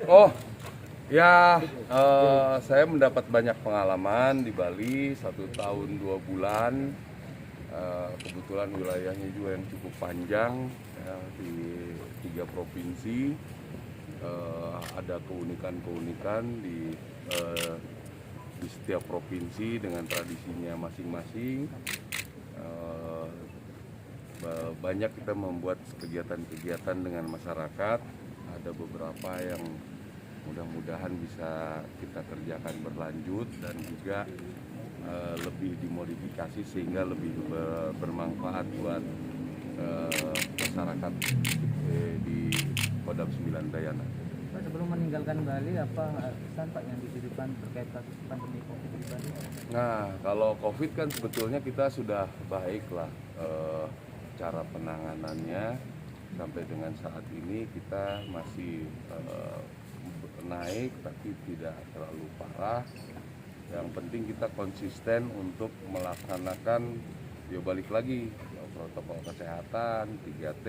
Oh ya, saya mendapat banyak pengalaman di Bali 1 tahun 2 bulan. Kebetulan wilayahnya juga yang cukup panjang ya, di 3 provinsi. Ada keunikan-keunikan di setiap provinsi dengan tradisinya masing-masing. Eh, Banyak kita membuat kegiatan-kegiatan dengan masyarakat. Ada beberapa yang mudah-mudahan bisa kita kerjakan berlanjut dan juga lebih dimodifikasi sehingga lebih bermanfaat buat masyarakat di Kodam 9 Dayana. Pak, sebelum meninggalkan Bali, apa pesan Pak yang dititipkan terkait kasus pandemi COVID di Bali? Nah, kalau COVID kan sebetulnya kita sudah baik lah cara penanganannya. Sampai dengan saat ini kita masih naik tapi tidak terlalu parah. Yang penting kita konsisten untuk melaksanakan, ya balik lagi protokol kesehatan 3T,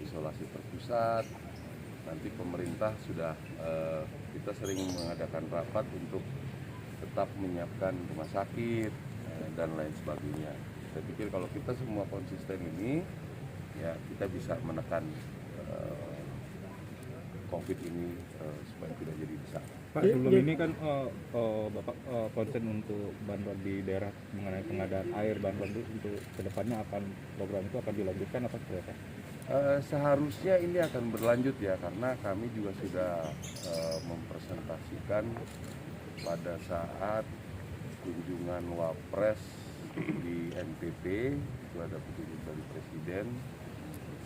isolasi terpusat. Nanti pemerintah sudah kita sering mengadakan rapat untuk tetap menyiapkan rumah sakit dan lain sebagainya. Saya pikir kalau kita semua konsisten ini, ya kita bisa menekan COVID ini supaya tidak jadi besar. Pak, sebelum ini kan Bapak konsen untuk bantuan di daerah mengenai pengadaan air, bantuan itu untuk kedepannya program itu akan dilanjutkan apa seperti apa? Seharusnya ini akan berlanjut ya, karena kami juga sudah mempresentasikan pada saat kunjungan Wapres di NTT. Itu ada petunjuk dari Presiden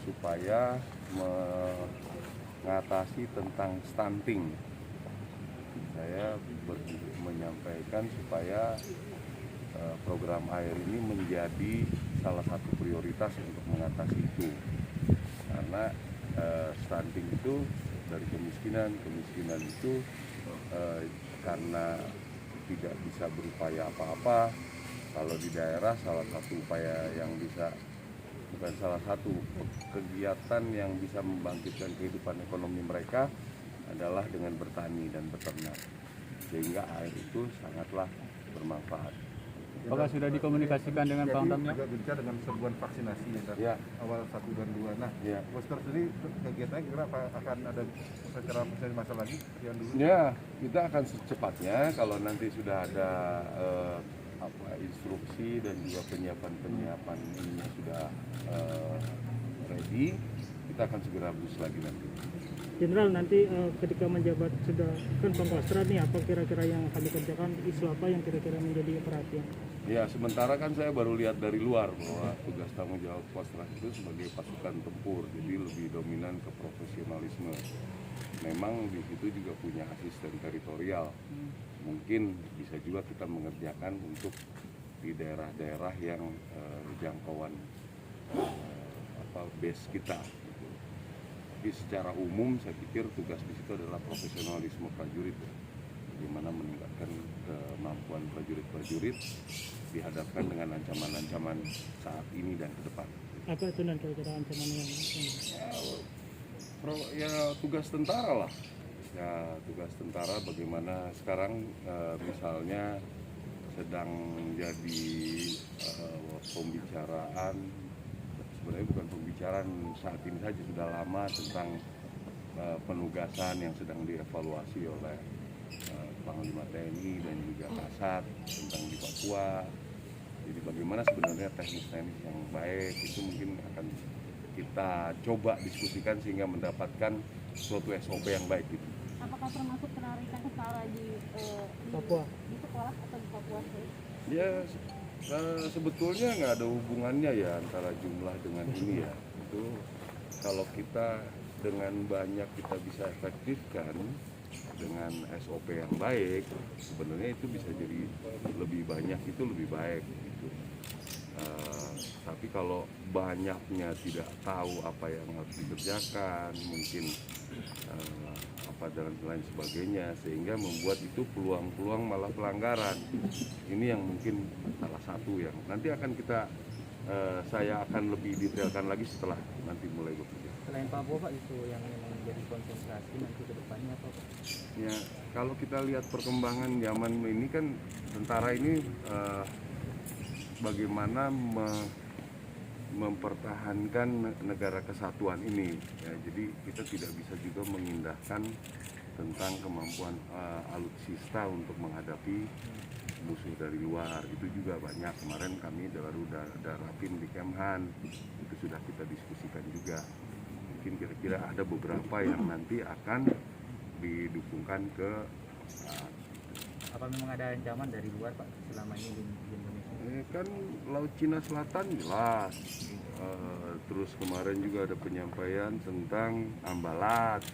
supaya mengatasi tentang stunting. Saya menyampaikan supaya program air ini menjadi salah satu prioritas untuk mengatasi itu, karena stunting itu dari kemiskinan itu karena tidak bisa berupaya apa-apa. Kalau di daerah salah satu upaya yang bisa, bukan salah satu, kegiatan yang bisa membangkitkan kehidupan ekonomi mereka adalah dengan bertani dan beternak, sehingga air itu sangatlah bermanfaat. Apakah sudah dikomunikasikan dengan Pangdam? Juga bicara dengan serbuan vaksinasi ya, awal 1 dan 2. Nah, poster sendiri kegiatannya kira akan ada secara vaksinasi masa lagi yang dulu? Ya, kita akan secepatnya kalau nanti sudah ada instruksi dan juga penyiapan ini sudah ready, kita akan segera bus lagi nanti. Jenderal, nanti ketika menjabat sudah kan Pangkostrat nih, apa kira-kira yang akan dikerjakan, isu apa yang kira-kira menjadi perhatian? Ya, sementara kan saya baru lihat dari luar bahwa tugas tanggung jawab Kostrat itu sebagai pasukan tempur, jadi lebih dominan ke profesionalisme. Memang di situ juga punya asisten teritorial. Mungkin bisa juga kita mengerjakan untuk di daerah-daerah yang jangkauan base kita. Tapi secara umum saya pikir tugas di situ adalah profesionalisme prajurit, bagaimana meningkatkan kemampuan prajurit-prajurit dihadapkan dengan ancaman-ancaman saat ini dan ke depan. Apa itu nanti kira-kira ancaman yang Ya tugas tentara lah. Ya tugas tentara bagaimana sekarang misalnya sedang jadi pembicaraan, sebenarnya bukan pembicaraan saat ini saja, sudah lama, tentang penugasan yang sedang dievaluasi oleh Panglima TNI dan juga Kasat tentang di Papua. Jadi bagaimana sebenarnya teknis-teknis yang baik itu mungkin akan kita coba diskusikan sehingga mendapatkan suatu SOP yang baik gitu. Apakah termasuk penarikan kepala di Papua? Di sekolah atau di Papua? Ya sebetulnya nggak ada hubungannya ya antara jumlah dengan ini ya. Itu kalau kita dengan banyak kita bisa efektifkan dengan SOP yang baik, sebenarnya itu bisa jadi lebih banyak, itu lebih baik gitu. Tapi kalau banyaknya tidak tahu apa yang harus dikerjakan, mungkin apa dan lain sebagainya, sehingga membuat itu peluang-peluang malah pelanggaran. Ini yang mungkin salah satu yang nanti akan kita saya akan lebih detailkan lagi setelah nanti mulai bekerja. Selain Papua Pak, itu yang memang menjadi konsentrasi nanti ke depannya Ya, kalau kita lihat perkembangan zaman ini kan tentara ini bagaimana mempertahankan negara kesatuan ini. Ya, jadi kita tidak bisa juga mengindahkan tentang kemampuan alutsista untuk menghadapi musuh dari luar. Itu juga banyak. Kemarin kami baru rapim di Kemhan, itu sudah kita diskusikan juga. Mungkin kira-kira ada beberapa yang nanti akan didukungkan ke Apa memang ada ancaman dari luar Pak selama ini di Indonesia? kan Laut Cina Selatan jelas. Terus kemarin juga ada penyampaian tentang Ambalat,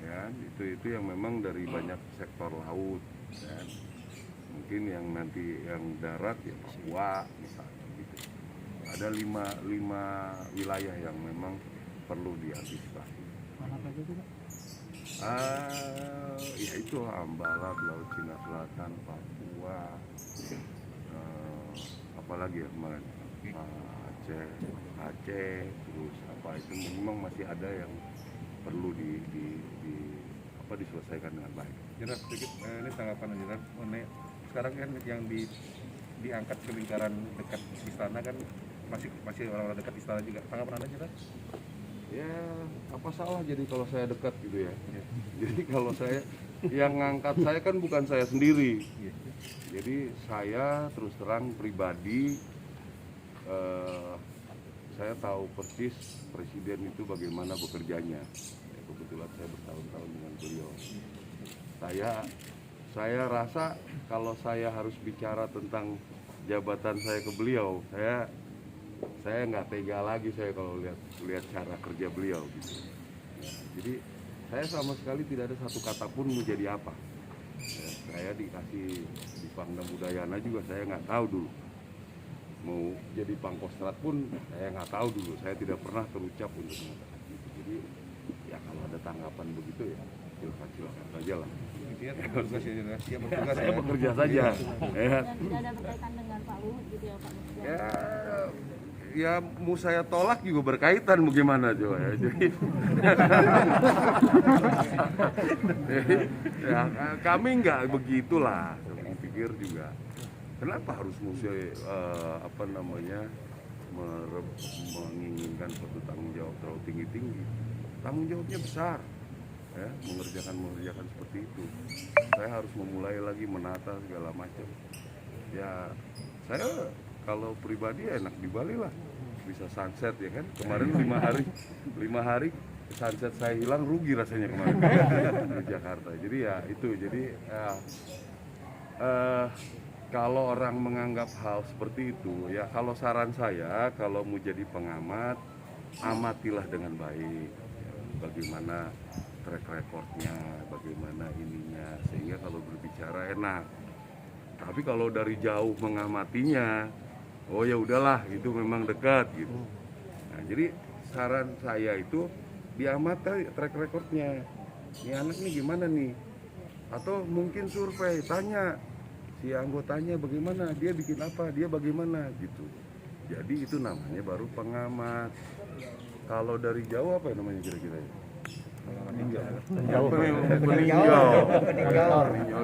ya itu yang memang dari banyak sektor laut, ya. Mungkin yang nanti yang darat ya Papua misalnya gitu. Ada lima wilayah yang memang perlu diantisipasi. Mana saja itu Pak? Ya itu Ambalat, Laut Cina Selatan, Papua, apalagi ya kemarin Aceh, terus apa itu memang masih ada yang perlu diselesaikan dengan baik. Jelas sedikit ini tanggapan Jelas mengenai sekarang kan yang diangkat ke lingkaran dekat istana kan masih orang-orang dekat istana juga. Tanggapan Anda Jelas? Ya apa salah jadi kalau saya dekat gitu ya. Jadi kalau saya yang ngangkat saya kan bukan saya sendiri. Jadi saya terus terang pribadi saya tahu persis presiden itu bagaimana bekerjanya. Ya, kebetulan saya bertahun-tahun dengan beliau. Saya rasa kalau saya harus bicara tentang jabatan saya ke beliau, saya nggak tega lagi saya kalau lihat cara kerja beliau gitu. Ya, jadi saya sama sekali tidak ada satu kata pun mau jadi apa. Ya, saya dikasih di Pangdam Udayana juga saya nggak tahu dulu. Mau jadi Pangkostrat pun saya nggak tahu dulu. Saya tidak pernah terucap untuk mengatakan itu. Jadi ya kalau ada tanggapan begitu ya silakan saja lah. Intinya bertugas ya Jelas. Dia bertugas Saya ya. bekerja saja. Ya. Dan tidak ada berkaitan dengan Pak Luhut gitu ya Pak? Ya mau saya tolak juga berkaitan bagaimana coba ya. Jadi ya, kami nggak begitulah. Saya pikir juga. Kenapa harus mesti menginginkan suatu tanggung jawab terlalu tinggi-tinggi? Tanggung jawabnya besar, ya, mengerjakan seperti itu. Saya harus memulai lagi menata segala macam. Ya, saya kalau pribadi enak di Bali lah, bisa sunset ya kan. Kemarin 5 hari sunset saya hilang, rugi rasanya kemarin di Jakarta. Jadi ya itu, kalau orang menganggap hal seperti itu, ya kalau saran saya, kalau mau jadi pengamat, amatilah dengan baik. Ya, bagaimana track recordnya, bagaimana ininya, sehingga kalau berbicara enak. Tapi kalau dari jauh mengamatinya, oh ya udahlah, itu memang dekat gitu. Nah, jadi saran saya itu diamati track recordnya. Ini anak nih gimana nih? Atau mungkin survei, tanya si anggotanya bagaimana, dia bikin apa, dia bagaimana gitu. Jadi itu namanya baru pengamat. Kalau dari jauh apa ya namanya kira-kira ya? Peninjau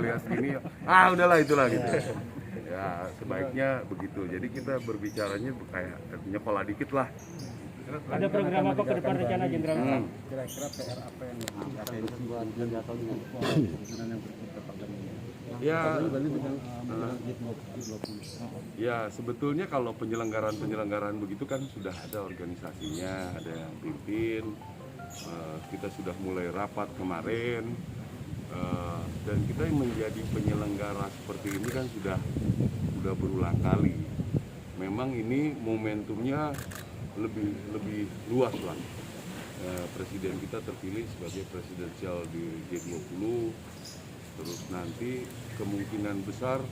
lihat gini. Udahlah itulah gitu. Ya sebaiknya begitu. Jadi kita berbicaranya kayak nyekolah dikit lah. Ada program apa ke depan rencana Jenderal? Kira-kira PR apa yang akan dibuat dan atau dengan yang berkaitan Ya sebetulnya kalau penyelenggaraan begitu kan sudah ada organisasinya, ada yang pimpin. Kita sudah mulai rapat kemarin, dan kita yang menjadi penyelenggara seperti ini kan sudah berulang kali. Memang ini momentumnya lebih luas lah. Presiden kita terpilih sebagai presidensial di G20. Terus nanti kemungkinan besar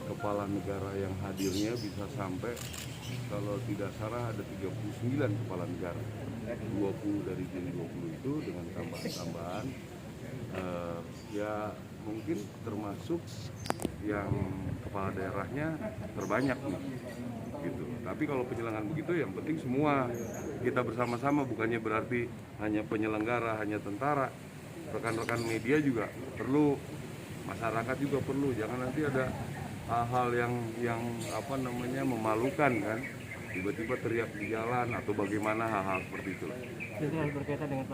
kepala negara yang hadirnya bisa sampai, kalau tidak salah ada 39 kepala negara, 20 dari G20 itu dengan tambahan-tambahan. Ya mungkin termasuk yang kepala daerahnya terbanyak nih gitu. Tapi kalau penyelenggaraan begitu yang penting semua kita bersama-sama, bukannya berarti hanya penyelenggara, hanya tentara, rekan-rekan media juga perlu, masyarakat juga perlu, jangan nanti ada hal-hal yang apa namanya memalukan kan, tiba-tiba teriak di jalan atau bagaimana hal-hal seperti itu. Jadi harus berkaitan dengan